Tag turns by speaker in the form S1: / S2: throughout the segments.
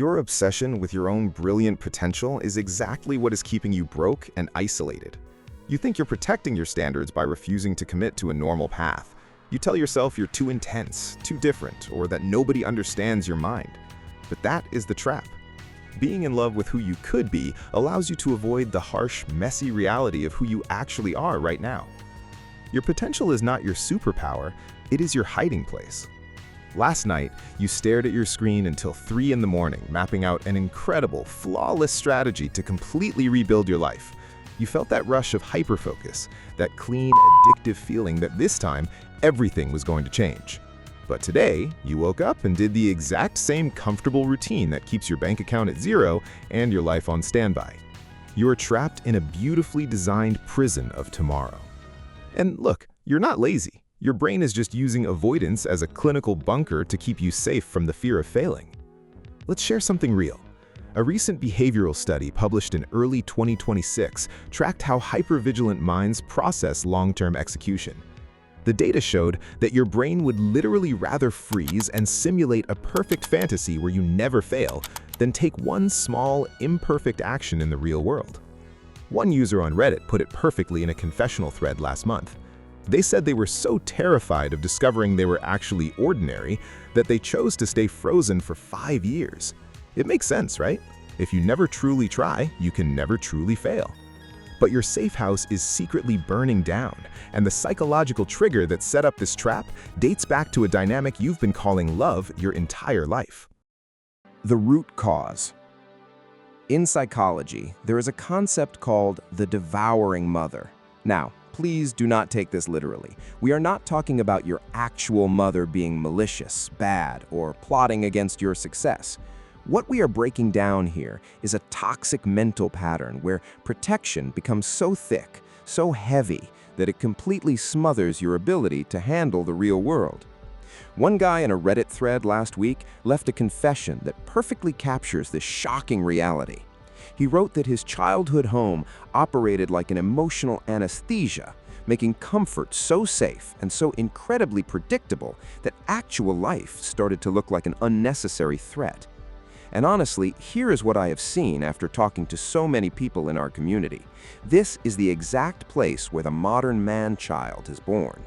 S1: Your obsession with your own brilliant potential is exactly what is keeping you broke and isolated. You think you're protecting your standards by refusing to commit to a normal path. You tell yourself you're too intense, too different, or that nobody understands your mind. But that is the trap. Being in love with who you could be allows you to avoid the harsh, messy reality of who you actually are right now. Your potential is not your superpower, it is your hiding place. Last night, you stared at your screen until 3 in the morning, mapping out an incredible, flawless strategy to completely rebuild your life. You felt that rush of hyperfocus, that clean, addictive feeling that this time, everything was going to change. But today, you woke up and did the exact same comfortable routine that keeps your bank account at zero and your life on standby. You are trapped in a beautifully designed prison of tomorrow. And look, you're not lazy. Your brain is just using avoidance as a clinical bunker to keep you safe from the fear of failing. Let's share something real. A recent behavioral study published in early 2026 tracked how hypervigilant minds process long-term execution. The data showed that your brain would literally rather freeze and simulate a perfect fantasy where you never fail than take one small, imperfect action in the real world. One user on Reddit put it perfectly in a confessional thread last month. They said they were so terrified of discovering they were actually ordinary that they chose to stay frozen for 5 years. It makes sense, right? If you never truly try, you can never truly fail. But your safe house is secretly burning down, and the psychological trigger that set up this trap dates back to a dynamic you've been calling love your entire life.
S2: The root cause. In psychology, there is a concept called the devouring mother. Now, please do not take this literally. We are not talking about your actual mother being malicious, bad, or plotting against your success. What we are breaking down here is a toxic mental pattern where protection becomes so thick, so heavy, that it completely smothers your ability to handle the real world. One guy in a Reddit thread last week left a confession that perfectly captures this shocking reality. He wrote that his childhood home operated like an emotional anesthesia, making comfort so safe and so incredibly predictable that actual life started to look like an unnecessary threat. And honestly, here is what I have seen after talking to so many people in our community. This is the exact place where the modern man-child is born.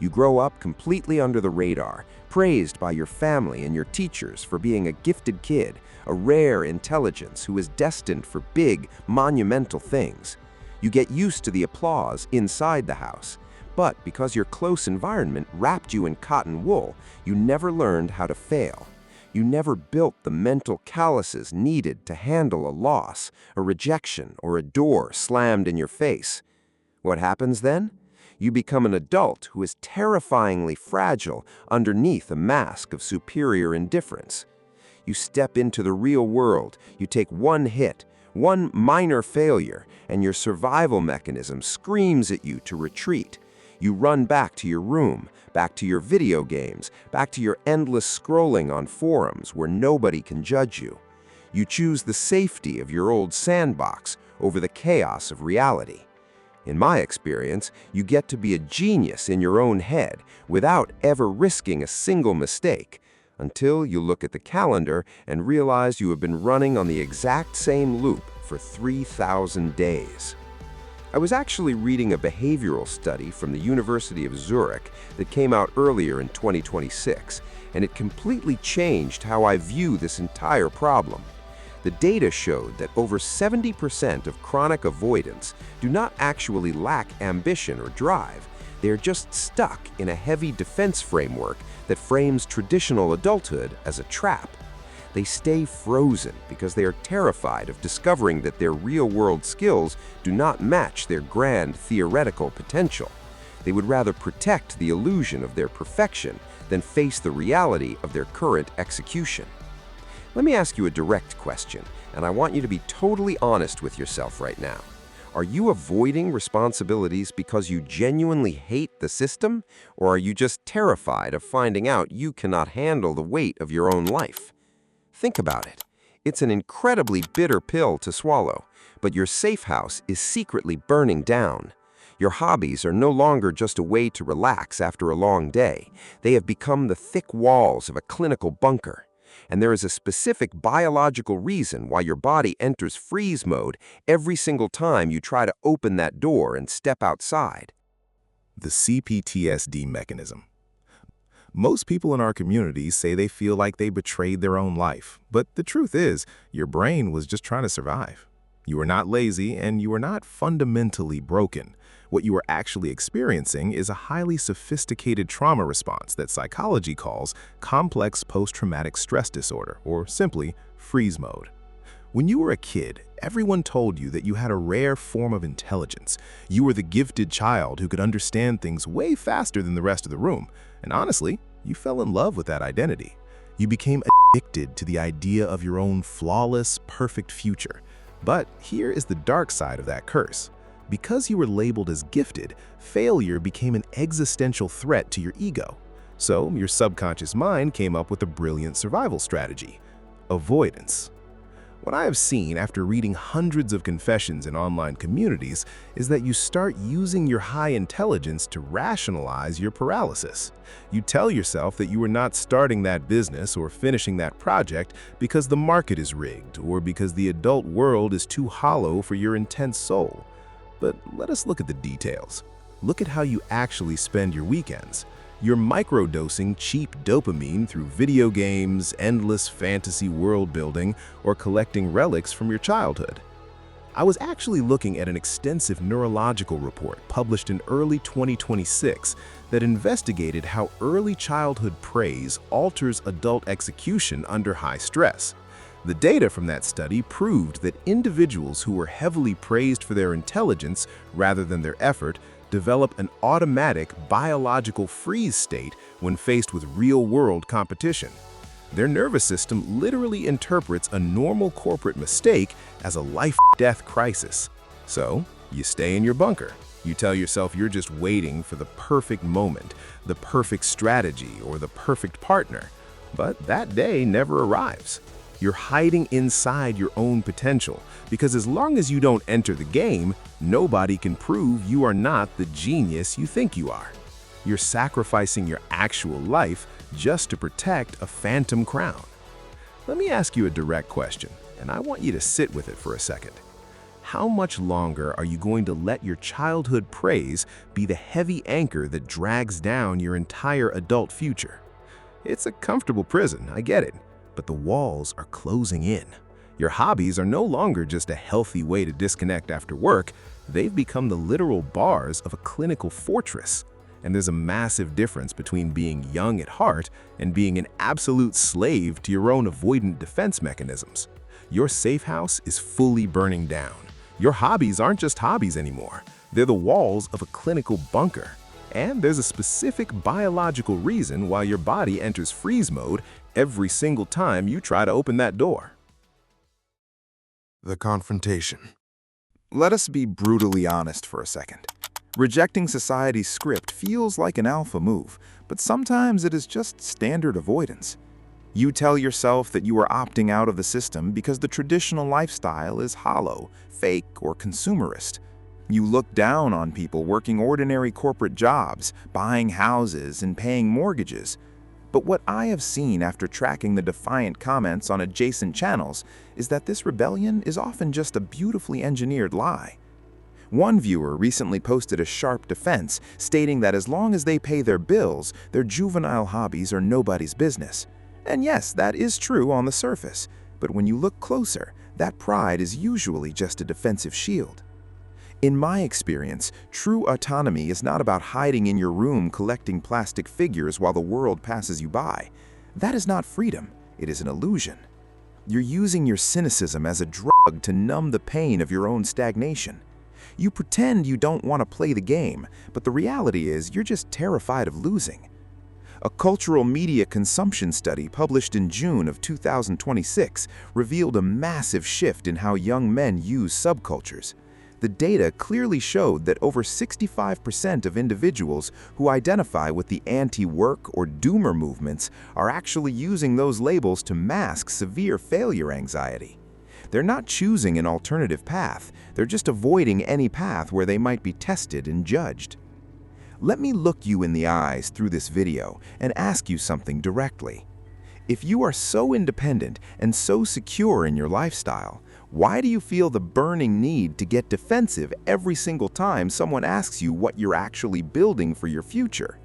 S2: You grow up completely under the radar, praised by your family and your teachers for being a gifted kid, a rare intelligence who is destined for big, monumental things. You get used to the applause inside the house. But because your close environment wrapped you in cotton wool, you never learned how to fail. You never built the mental calluses needed to handle a loss, a rejection, or a door slammed in your face. What happens then? You become an adult who is terrifyingly fragile underneath a mask of superior indifference. You step into the real world, you take one hit, one minor failure, and your survival mechanism screams at you to retreat. You run back to your room, back to your video games, back to your endless scrolling on forums where nobody can judge you. You choose the safety of your old sandbox over the chaos of reality. In my experience, you get to be a genius in your own head without ever risking a single mistake, until you look at the calendar and realize you have been running on the exact same loop for 3,000 days. I was actually reading a behavioral study from the University of Zurich that came out earlier in 2026, and it completely changed how I view this entire problem. The data showed that over 70% of chronic avoidants do not actually lack ambition or drive. They are just stuck in a heavy defense framework that frames traditional adulthood as a trap. They stay frozen because they are terrified of discovering that their real-world skills do not match their grand theoretical potential. They would rather protect the illusion of their perfection than face the reality of their current execution. Let me ask you a direct question, and I want you to be totally honest with yourself right now. Are you avoiding responsibilities because you genuinely hate the system, or are you just terrified of finding out you cannot handle the weight of your own life? Think about it. It's an incredibly bitter pill to swallow, but your safe house is secretly burning down. Your hobbies are no longer just a way to relax after a long day. They have become the thick walls of a clinical bunker. And there is a specific biological reason why your body enters freeze mode every single time you try to open that door and step outside.
S1: The CPTSD mechanism. Most people in our communities say they feel like they betrayed their own life, but the truth is, your brain was just trying to survive. You were not lazy, and you were not fundamentally broken. What you are actually experiencing is a highly sophisticated trauma response that psychology calls complex post-traumatic stress disorder, or simply freeze mode. When you were a kid, everyone told you that you had a rare form of intelligence. You were the gifted child who could understand things way faster than the rest of the room, and honestly, you fell in love with that identity. You became addicted to the idea of your own flawless, perfect future. But here is the dark side of that curse. Because you were labeled as gifted, failure became an existential threat to your ego. So your subconscious mind came up with a brilliant survival strategy: avoidance. What I have seen after reading hundreds of confessions in online communities is that you start using your high intelligence to rationalize your paralysis. You tell yourself that you are not starting that business or finishing that project because the market is rigged or because the adult world is too hollow for your intense soul. But let us look at the details. Look at how you actually spend your weekends. You're microdosing cheap dopamine through video games, endless fantasy world building, or collecting relics from your childhood. I was actually looking at an extensive neurological report published in early 2026 that investigated how early childhood praise alters adult execution under high stress. The data from that study proved that individuals who were heavily praised for their intelligence rather than their effort develop an automatic biological freeze state when faced with real-world competition. Their nervous system literally interprets a normal corporate mistake as a life-death crisis. So, you stay in your bunker. You tell yourself you're just waiting for the perfect moment, the perfect strategy, or the perfect partner. But that day never arrives. You're hiding inside your own potential, because as long as you don't enter the game, nobody can prove you are not the genius you think you are. You're sacrificing your actual life just to protect a phantom crown. Let me ask you a direct question, and I want you to sit with it for a second. How much longer are you going to let your childhood praise be the heavy anchor that drags down your entire adult future? It's a comfortable prison, I get it. But the walls are closing in. Your hobbies are no longer just a healthy way to disconnect after work. They've become the literal bars of a clinical fortress. And there's a massive difference between being young at heart and being an absolute slave to your own avoidant defense mechanisms. Your safe house is fully burning down. Your hobbies aren't just hobbies anymore. They're the walls of a clinical bunker. And there's a specific biological reason why your body enters freeze mode every single time you try to open that door.
S3: The confrontation. Let us be brutally honest for a second. Rejecting society's script feels like an alpha move, but sometimes it is just standard avoidance. You tell yourself that you are opting out of the system because the traditional lifestyle is hollow, fake, or consumerist. You look down on people working ordinary corporate jobs, buying houses, and paying mortgages. But what I have seen after tracking the defiant comments on adjacent channels is that this rebellion is often just a beautifully engineered lie. One viewer recently posted a sharp defense, stating that as long as they pay their bills, their juvenile hobbies are nobody's business. And yes, that is true on the surface, but when you look closer, that pride is usually just a defensive shield. In my experience, true autonomy is not about hiding in your room collecting plastic figures while the world passes you by. That is not freedom, it is an illusion. You're using your cynicism as a drug to numb the pain of your own stagnation. You pretend you don't want to play the game, but the reality is you're just terrified of losing. A cultural media consumption study published in June of 2026 revealed a massive shift in how young men use subcultures. The data clearly showed that over 65% of individuals who identify with the anti-work or doomer movements are actually using those labels to mask severe failure anxiety. They're not choosing an alternative path, they're just avoiding any path where they might be tested and judged. Let me look you in the eyes through this video and ask you something directly. If you are so independent and so secure in your lifestyle, why do you feel the burning need to get defensive every single time someone asks you what you're actually building for your future?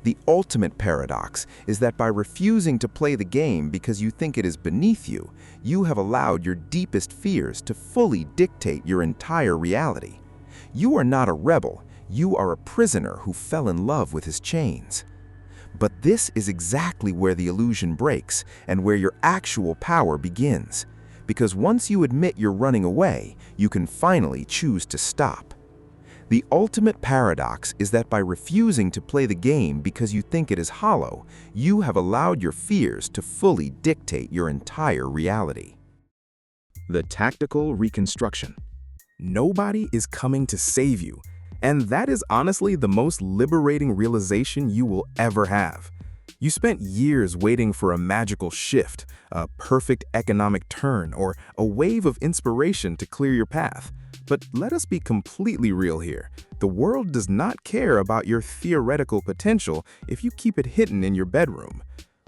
S3: The ultimate paradox is that by refusing to play the game because you think it is beneath you, you have allowed your deepest fears to fully dictate your entire reality. You are not a rebel, you are a prisoner who fell in love with his chains. But this is exactly where the illusion breaks and where your actual power begins. Because once you admit you're running away, you can finally choose to stop. The ultimate paradox is that by refusing to play the game because you think it is hollow, you have allowed your fears to fully dictate your entire reality.
S2: The tactical reconstruction. Nobody is coming to save you, and that is honestly the most liberating realization you will ever have. You spent years waiting for a magical shift, a perfect economic turn, or a wave of inspiration to clear your path. But let us be completely real here. The world does not care about your theoretical potential if you keep it hidden in your bedroom.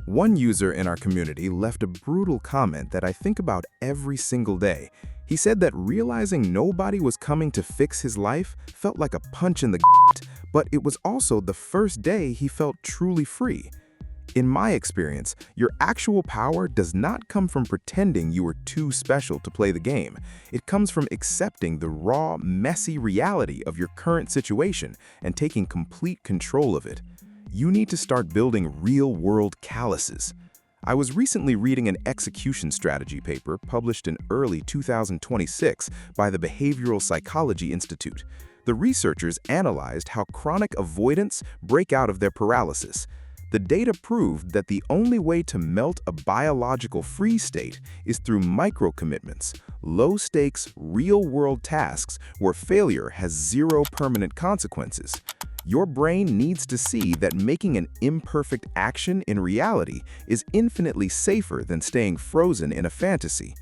S2: One user in our community left a brutal comment that I think about every single day. He said that realizing nobody was coming to fix his life felt like a punch in the gut, but it was also the first day he felt truly free. In my experience, your actual power does not come from pretending you are too special to play the game. It comes from accepting the raw, messy reality of your current situation and taking complete control of it. You need to start building real-world calluses. I was recently reading an execution strategy paper published in early 2026 by the Behavioral Psychology Institute. The researchers analyzed how chronic avoidance break out of their paralysis. The data proved that the only way to melt a biological freeze state is through micro-commitments, low-stakes, real-world tasks where failure has zero permanent consequences. Your brain needs to see that making an imperfect action in reality is infinitely safer than staying frozen in a fantasy.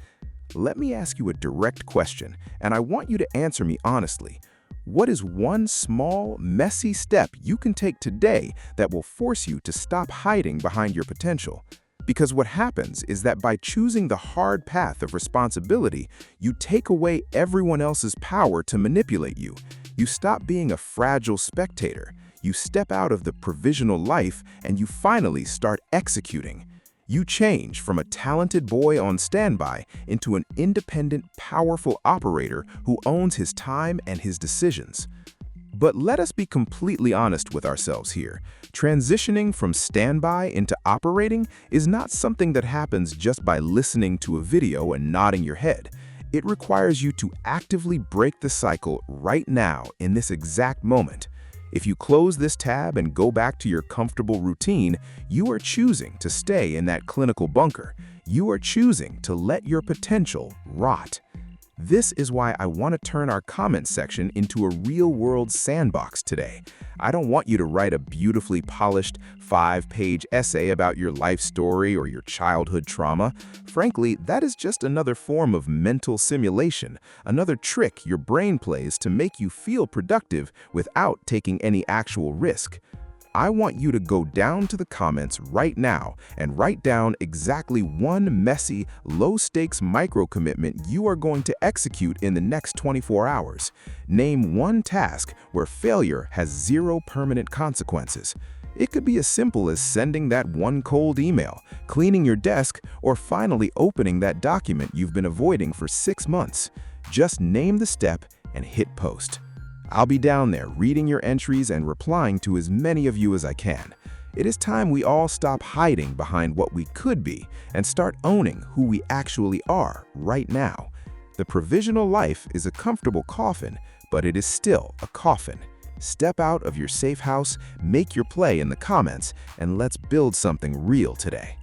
S2: Let me ask you a direct question, and I want you to answer me honestly. What is one small, messy step you can take today that will force you to stop hiding behind your potential? Because what happens is that by choosing the hard path of responsibility, you take away everyone else's power to manipulate you. You stop being a fragile spectator. You step out of the provisional life and you finally start executing. You change from a talented boy on standby into an independent, powerful operator who owns his time and his decisions. But let us be completely honest with ourselves here. Transitioning from standby into operating is not something that happens just by listening to a video and nodding your head. It requires you to actively break the cycle right now in this exact moment. If you close this tab and go back to your comfortable routine, you are choosing to stay in that clinical bunker. You are choosing to let your potential rot. This is why I want to turn our comment section into a real-world sandbox today. I don't want you to write a beautifully polished 5-page essay about your life story or your childhood trauma. Frankly, that is just another form of mental simulation, another trick your brain plays to make you feel productive without taking any actual risk. I want you to go down to the comments right now and write down exactly one messy, low-stakes micro-commitment you are going to execute in the next 24 hours. Name one task where failure has zero permanent consequences. It could be as simple as sending that one cold email, cleaning your desk, or finally opening that document you've been avoiding for 6 months. Just name the step and hit post. I'll be down there reading your entries and replying to as many of you as I can. It is time we all stop hiding behind what we could be and start owning who we actually are right now. The provisional life is a comfortable coffin, but it is still a coffin. Step out of your safe house, make your play in the comments, and let's build something real today.